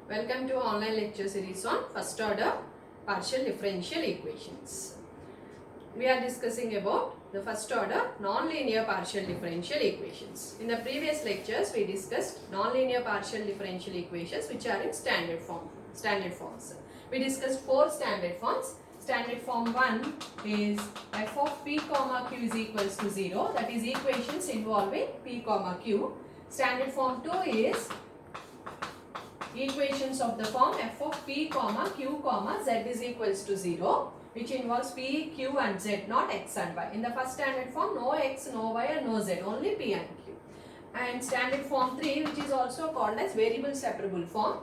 Welcome to online lecture series on first order partial differential equations. We are discussing about the first order non-linear partial differential equations. In the previous lectures we discussed non-linear partial differential equations which are in standard forms. We discussed four standard forms. Standard form 1 is f of p comma q is equals to 0, that is equations involving p comma q. Standard form 2 is equations of the form f of p comma q comma z is equals to 0, which involves p, q and z, not x and y. In the first standard form, no x, no y and no z, only p and q. And standard form 3, which is also called as variable separable form,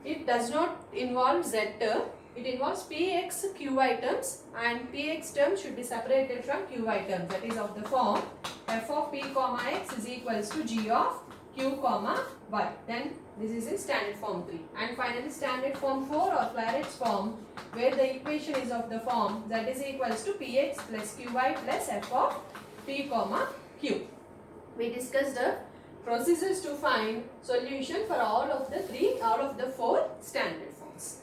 it does not involve z term, it involves px, qy terms, and px term should be separated from qy terms. That is of the form f of p comma x is equals to g of q comma y. Then this is in standard form 3. And finally standard form 4 or Clairaut's form, where the equation is of the form z is equals to px plus qy plus f of p comma q. We discussed the procedures to find solution for all of the four standard forms.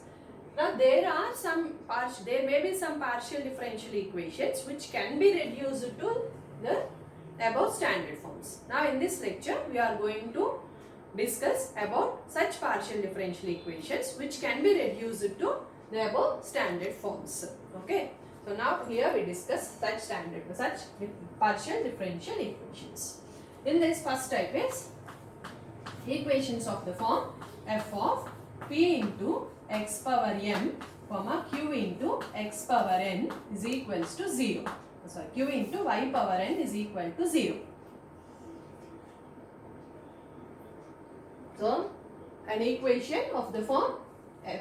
Now there may be some partial differential equations which can be reduced to the above standard forms. Now in this lecture we are going to discuss about such partial differential equations which can be reduced to the above standard forms. Okay. So now here we discuss such partial differential equations. In this first type is equations of the form f of p into x power m comma q into x power n is equals to 0. Sorry, q into y power n is equal to 0. So, an equation of the form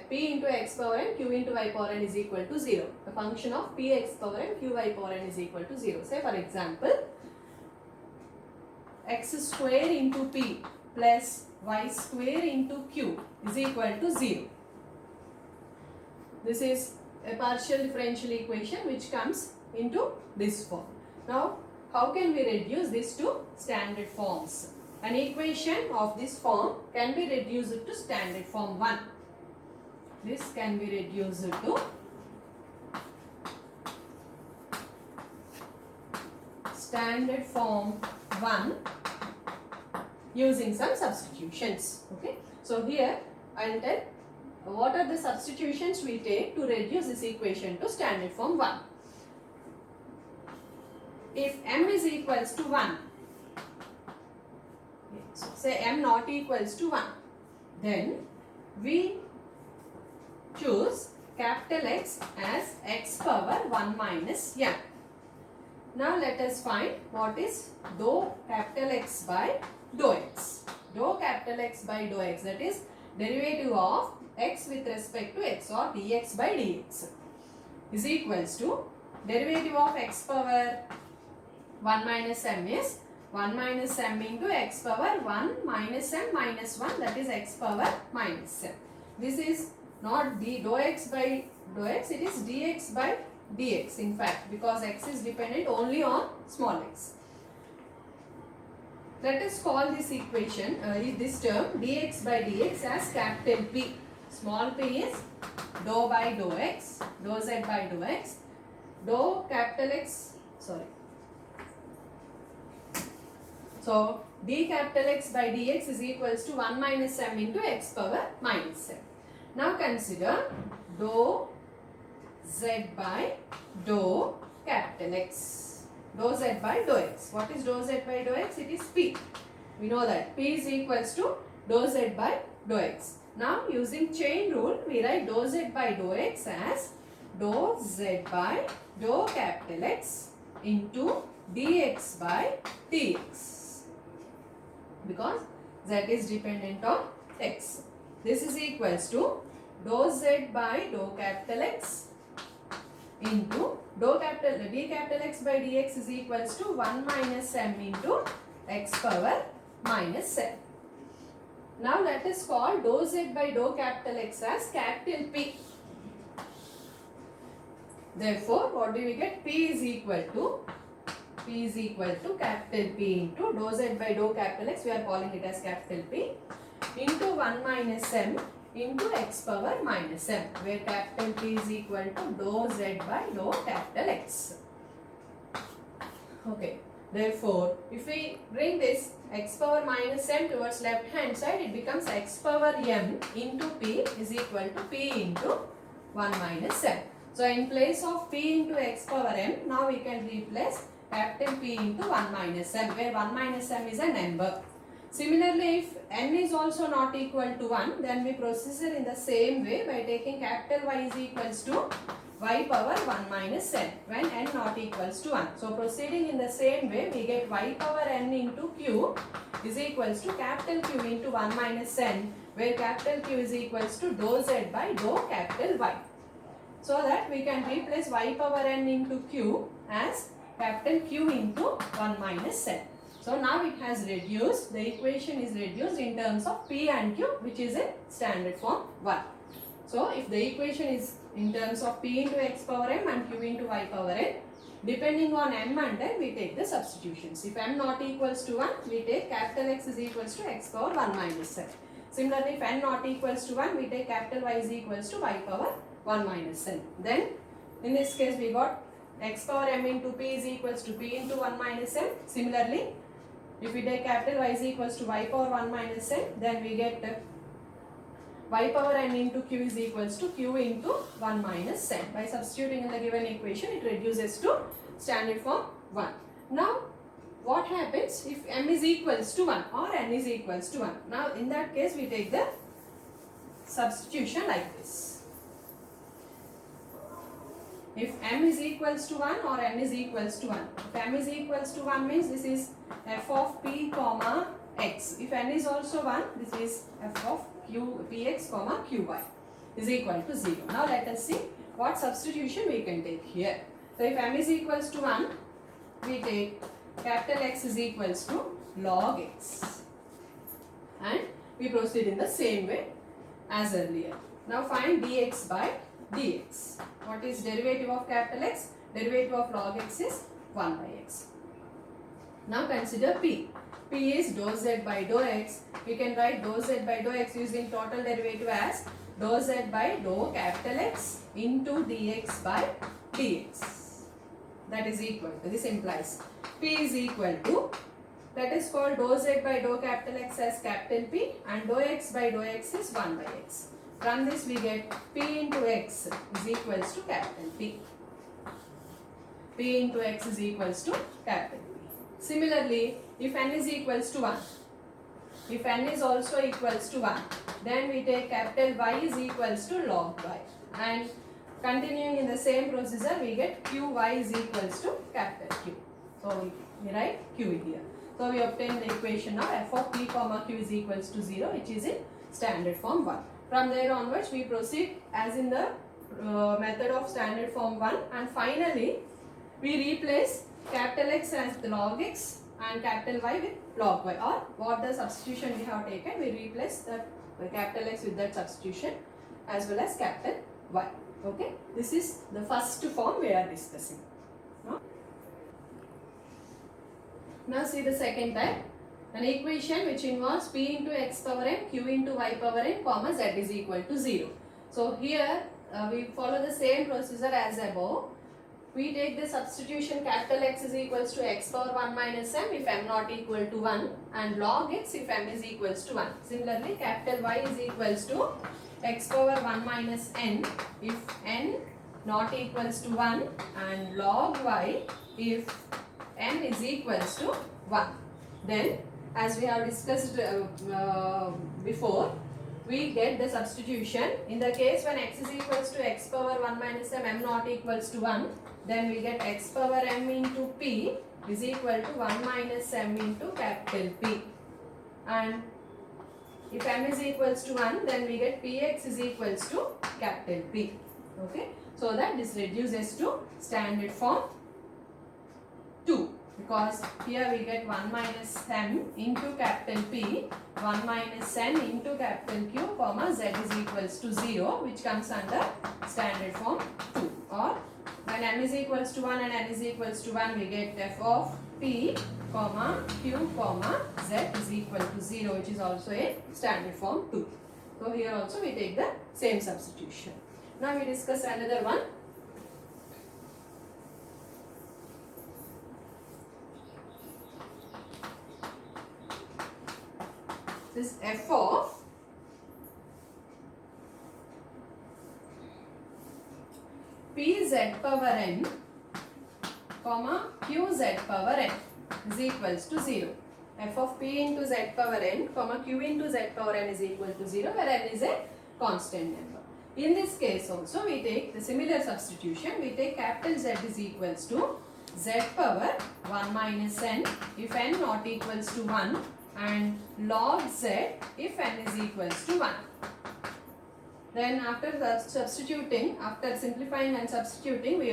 p into x power n, q into y power n is equal to 0. The function of p x power n, q y power n is equal to 0. Say for example, x square into p plus y square into q is equal to 0. This is a partial differential equation which comes into this form. Now, how can we reduce this to standard forms? An equation of this form can be reduced to standard form 1. This can be reduced to standard form 1 using some substitutions. Okay. So here I will tell what are the substitutions we take to reduce this equation to standard form 1. If m is equals to 1, so say m not equals to 1, then we choose capital X as x power 1 minus m. Now let us find what is dou capital X by dou x. Dou capital X by dou x, that is derivative of x with respect to x or dx by dx, is equals to derivative of x power 1 minus m is 1 minus m into x power 1 minus m minus 1, that is x power minus m. This is not dou x by dou x, it is dx by dx in fact, because x is dependent only on small x. Let us call this equation, this term dx by dx as capital P. Small p is dou by dou x, dou z by dou x, dou capital X, sorry. So, d capital X by dx is equals to 1 minus m into x power minus m. Now consider dou z by dou capital X. Dou z by dou x. What is dou z by dou x? It is p. We know that p is equals to dou z by dou x. Now using chain rule, we write dou z by dou x as dou z by dou capital X into dx by dx, because z is dependent on x. This is equals to dou z by dou capital X into d capital X by dx is equals to 1 minus m into x power minus m. Now let us call dou z by dou capital X as capital P. Therefore, what do we get? P is equal to capital P into dou z by dou capital X, we are calling it as capital P, into 1 minus m into x power minus m, where capital P is equal to dou z by dou capital X. Okay. Therefore, if we bring this x power minus m towards left hand side, it becomes x power m into p is equal to p into 1 minus m. So, in place of p into x power m, now we can replace capital P into 1 minus m, where 1 minus m is a number. Similarly, if n is also not equal to 1, then we proceed in the same way by taking capital Y is equals to y power 1 minus n when n not equals to 1. So, proceeding in the same way, we get y power n into q is equals to capital Q into 1 minus n, where capital Q is equals to dou z by dou capital Y. So that we can replace y power n into q as capital Q into 1 minus n. So now it has reduced, the equation is reduced in terms of p and q, which is in standard form 1. So if the equation is in terms of p into x power m and q into y power n, depending on m and n, we take the substitutions. If m not equals to 1, we take capital X is equals to x power 1 minus n. Similarly, if n not equals to 1, we take capital Y is equals to y power 1 minus n. Then in this case, we got x power m into p is equals to p into 1 minus n. Similarly, if we take capital Y is equals to y power 1 minus n, then we get y power n into q is equals to q into 1 minus n. By substituting in the given equation, it reduces to standard form 1. Now, what happens if m is equals to 1 or n is equals to 1? Now, in that case, we take the substitution like this. If m is equals to 1 or n is equals to 1. If m is equals to 1 means this is f of p comma x. If n is also 1, this is f of px comma qy is equal to 0. Now let us see what substitution we can take here. So if m is equals to 1, we take capital X is equals to log x. And we proceed in the same way as earlier. Now find dx by dx. What is derivative of capital X? Derivative of log x is 1 by x. Now consider p. P is dou z by dou x. We can write dou z by dou x using total derivative as dou z by dou capital X into dx by dx. That is equal to, this implies p is equal to, that is called dou z by dou capital X as capital P, and dou x by dou x is 1 by x. From this we get p into x is equals to capital P. P into x is equals to capital P. Similarly, if n is equals to 1, if n is also equals to 1, then we take capital Y is equals to log y. And continuing in the same procedure, we get qy is equals to capital Q. So we write q here. So we obtain the equation of f of p comma q is equals to 0, which is in standard form 1. From there onwards, we proceed as in the method of standard form 1, and finally we replace capital X as the log x and capital Y with log y, or what the substitution we have taken, we replace the capital X with that substitution as well as capital Y. Okay, this is the first form we are discussing. Now see the second type, an equation which involves p into x power n, q into y power n, comma z is equal to 0. So here we follow the same procedure as above. We take the substitution capital X is equals to x power 1 minus m if m not equal to 1, and log x if m is equals to 1. Similarly, capital Y is equals to x power 1 minus n if n not equals to 1, and log y if n is equals to 1. Then, as we have discussed before, we get the substitution. In the case when x is equals to x power 1 minus m not equals to 1, then we get x power m into p is equal to 1 minus m into capital P. And if m is equals to 1, then we get px is equals to capital P. Okay, so that this reduces to standard form 2, because here we get 1 minus m into capital P, 1 minus n into capital Q, comma z is equals to 0, which comes under standard form 2. Or when m is equals to 1 and n is equals to 1, we get f of p, comma q, comma z is equal to 0, which is also a standard form 2. So here also we take the same substitution. Now we discuss another one. This is f of pz power n comma qz power n is equals to 0. F of p into z power n comma q into z power n is equal to 0, where n is a constant number. In this case also we take the similar substitution. We take capital Z is equals to z power 1 minus n if n not equals to 1 and log z if n is equals to 1. Then after simplifying and substituting, we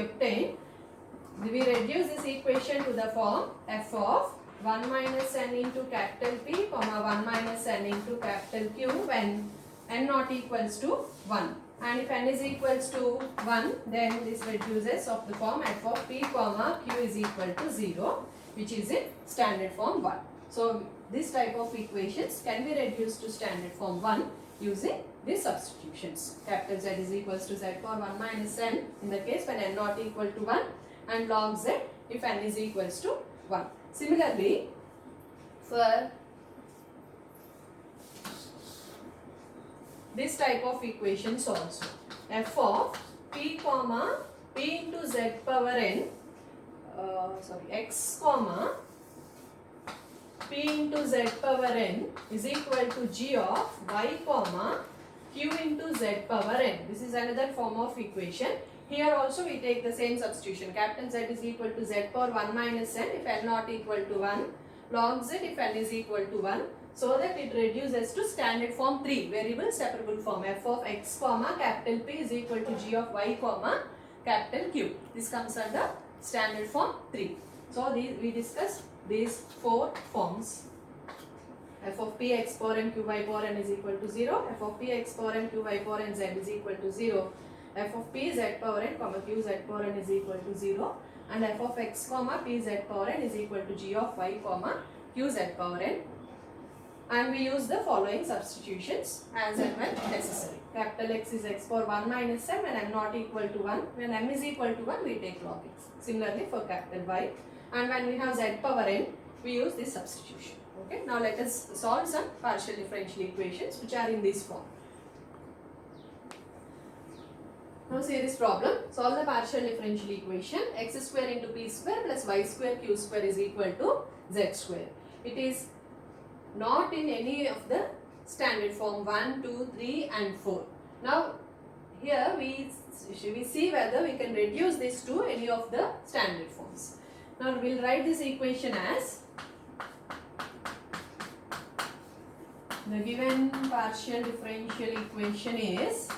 reduce this equation to the form f of 1 minus n into capital P comma 1 minus n into capital Q when n not equals to 1. And if n is equals to 1, then this reduces of the form f of P comma Q is equal to 0, which is in standard form 1. So this type of equations can be reduced to standard form 1 using these substitutions. Capital Z is equals to Z power 1 minus n in the case when n not equal to 1 and log Z if n is equals to 1. Similarly, for this type of equations also, f of p comma p into z power n, x comma p into z power n is equal to g of y comma q into z power n. This is another form of equation. Here also we take the same substitution. Capital Z is equal to z power 1 minus n if n not equal to 1, log z if n is equal to 1, so that it reduces to standard form 3, variable separable form, f of x comma capital P is equal to g of y comma capital Q. This comes under standard form 3. So we discussed these 4 forms. F of p x power n q y power n is equal to 0, f of p x power n q y power n z is equal to 0, f of p z power n comma q z power n is equal to 0, and f of x comma p z power n is equal to g of y comma q z power n. And we use the following substitutions as and when necessary. Capital X is x power 1 minus m when m not equal to 1. When m is equal to 1, we take log x. Similarly for capital Y. And when we have z power n, we use this substitution. Okay. Now let us solve some partial differential equations which are in this form. Now see this problem. Solve the partial differential equation. X square into p square plus y square q square is equal to z square. It is not in any of the standard form 1, 2, 3 and 4. Now here we see whether we can reduce this to any of the standard forms. Now we will write this equation as the given partial differential equation is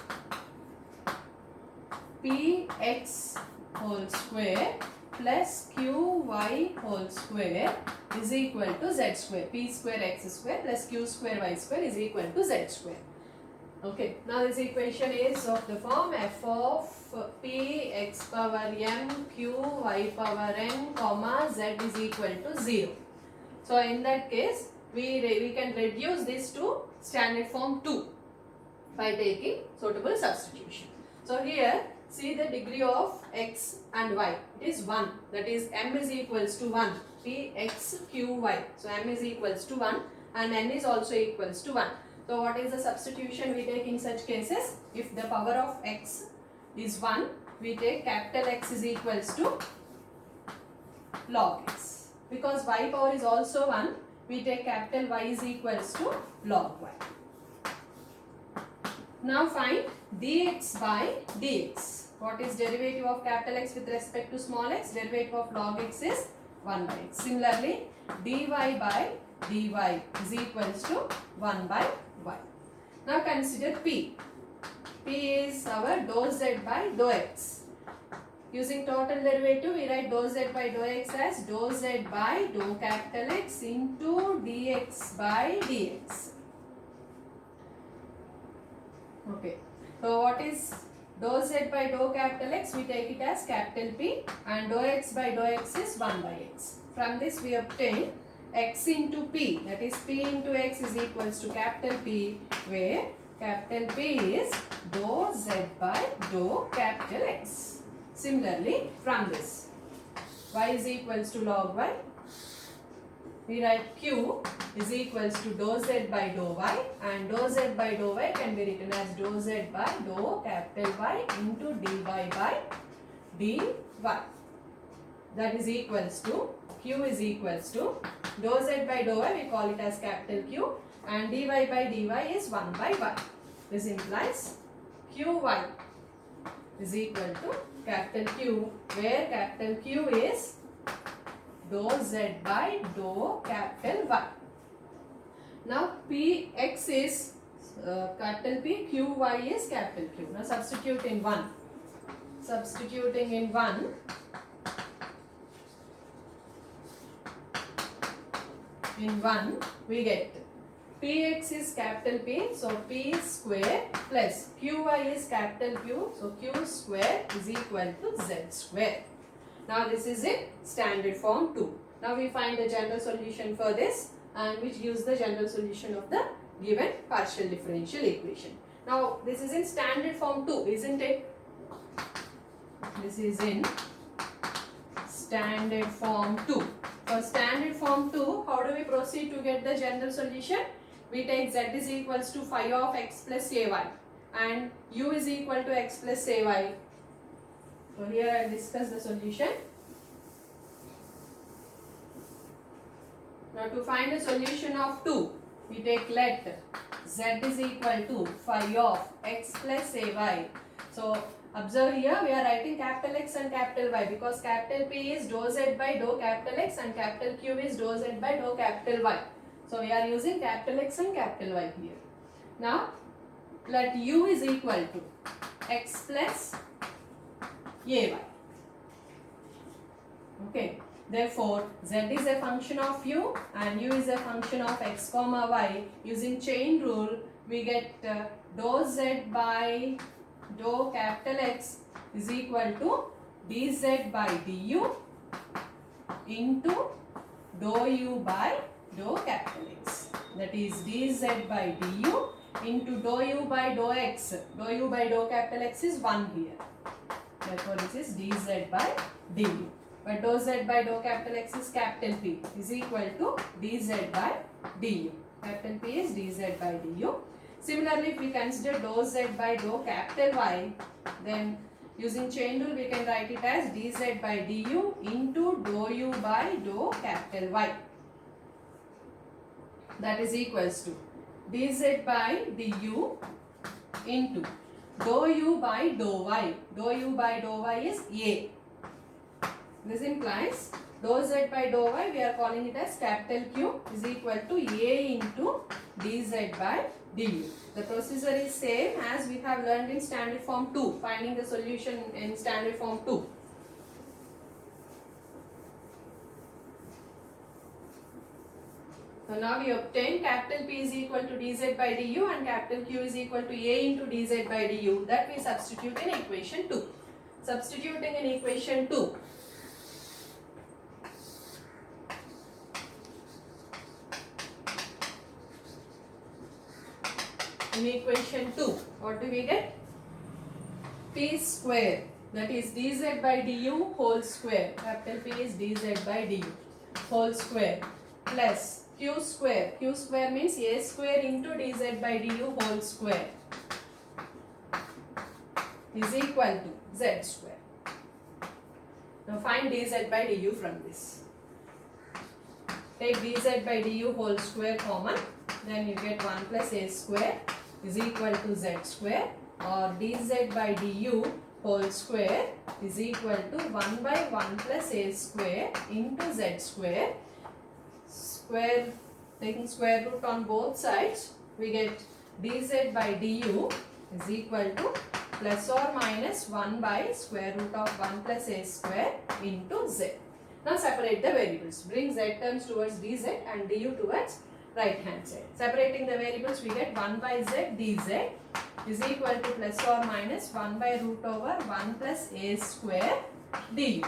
px whole square plus qy whole square is equal to z square. P square x square plus q square y square is equal to z square. Okay. Now this equation is of the form f of p x power m q y power n comma z is equal to 0. So in that case we can reduce this to standard form 2 by taking suitable substitution. So here see the degree of x and y. It is 1. That is m is equals to 1. P x q y. So m is equals to 1 and n is also equals to 1. So what is the substitution we take in such cases? If the power of x is 1, we take capital X is equals to log x. Because y power is also 1, we take capital Y is equals to log y. Now find dx by dx. What is derivative of capital X with respect to small x? Derivative of log x is 1 by x. Similarly, dy by dy is equals to 1 by y. Now consider P. P is our dou z by dou x. Using total derivative, we write dou z by dou x as dou z by dou capital X into dx by dx. Okay. So what is dou z by dou capital X? We take it as capital P and dou x by dou x is 1 by x. From this we obtain x into p, that is p into x is equals to capital P, where capital P is dou Z by dou capital X. Similarly, from this, y is equals to log y. We write Q is equals to dou Z by dou y, and dou Z by dou y can be written as dou Z by dou capital Y into dy by dy. That is equals to, Q is equals to dou Z by dou y, we call it as capital Q, and dy by dy is 1 by y. This implies Qy is equal to capital Q, where capital Q is dou Z by dou capital Y. Now Px is capital P, Qy is capital Q. Now substitute in 1. Substituting in 1, we get Px is capital P, so P square plus Qy is capital Q, so Q square is equal to Z square. Now this is in standard form 2. Now we find the general solution for this, and which gives the general solution of the given partial differential equation. Now this is in standard form 2, isn't it? This is in standard form 2. For standard form 2, how do we proceed to get the general solution? We take Z is equals to phi of x plus ay, and u is equal to x plus ay. So here I discuss the solution. Now to find the solution of 2, we take let Z is equal to phi of x plus ay. So observe here, we are writing capital X and capital Y, because capital P is dou Z by dou capital X and capital Q is dou Z by dou capital Y. So we are using capital X and capital Y here. Now let u is equal to x plus ay. Okay. Therefore, Z is a function of u and u is a function of x comma y. Using chain rule, we get dou Z by dou capital X is equal to dz by du into dou u by dou capital X. That is dz by du into dou u by dou x. Dou u by dou capital X is 1 here. Therefore, this is dz by du. But dou Z by dou capital X is capital P is equal to dz by du. Capital P is dz by du. Similarly, if we consider dou Z by dou capital Y, then using chain rule we can write it as dz by du into dou u by dou capital Y. That is equals to dz by du into dou u by dou y. Dou u by dou y is a. This implies dou Z by dou y, we are calling it as capital Q, is equal to a into dz by du. The procedure is same as we have learned in standard form 2, finding the solution in standard form 2. So now we obtain capital P is equal to dz by du and capital Q is equal to a into dz by du. That we substitute in equation 2. Substituting in equation 2. In equation 2, what do we get? P square, that is dz by du whole square. Capital P is dz by du whole square plus q square. Q square means a square into dz by du whole square is equal to z square. Now find dz by du from this. Take dz by du whole square common, then you get 1 plus a square is equal to z square, or dz by du whole square is equal to 1 by 1 plus a square into z square. Square, taking square root on both sides, we get dz by du is equal to plus or minus 1 by square root of 1 plus a square into z. Now separate the variables. Bring z terms towards dz and du towards right hand side. Separating the variables, we get 1 by z dz is equal to plus or minus 1 by root over 1 plus a square du.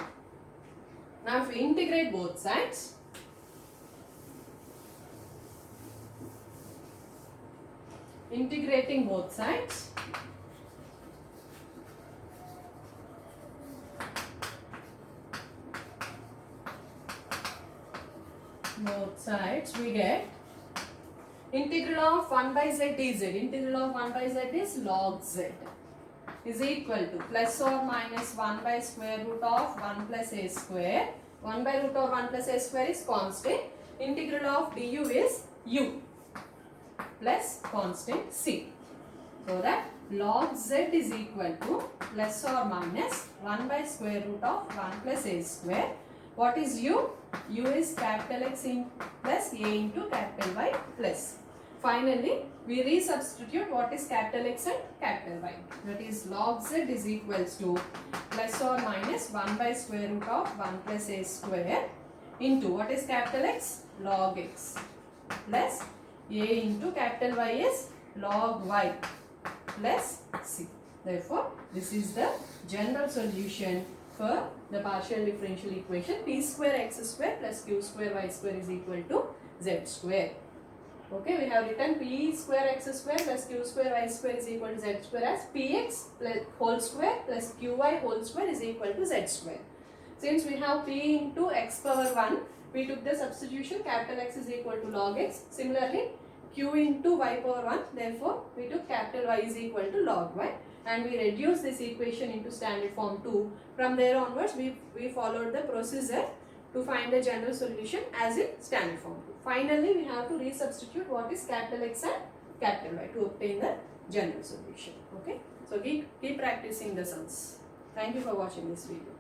Now if we integrate both sides, integrating both sides. Both sides we get integral of 1 by z dz. Integral of 1 by z is log z is equal to plus or minus 1 by square root of 1 plus a square. 1 by root of 1 plus a square is constant. Integral of du is u plus constant c. So that log z is equal to plus or minus 1 by square root of 1 plus a square. What is u? U is capital X in plus a into capital Y plus. Finally, we resubstitute what is capital X and capital Y. That is log z is equals to plus or minus 1 by square root of 1 plus a square into what is capital X? Log X plus a into capital Y is log Y plus c. Therefore, this is the general solution for the partial differential equation p square x square plus q square y square is equal to z square. Okay, we have written p square x square plus q square y square is equal to z square as px plus whole square plus qy whole square is equal to z square. Since we have p into x power 1, we took the substitution capital X is equal to log x. Similarly, q into y power 1, therefore we took capital Y is equal to log y, and we reduced this equation into standard form 2. From there onwards, we followed the procedure to find the general solution as in standard form 2. Finally, we have to resubstitute what is capital X and capital Y to obtain the general solution. Okay, so keep practicing the sums. Thank you for watching this video.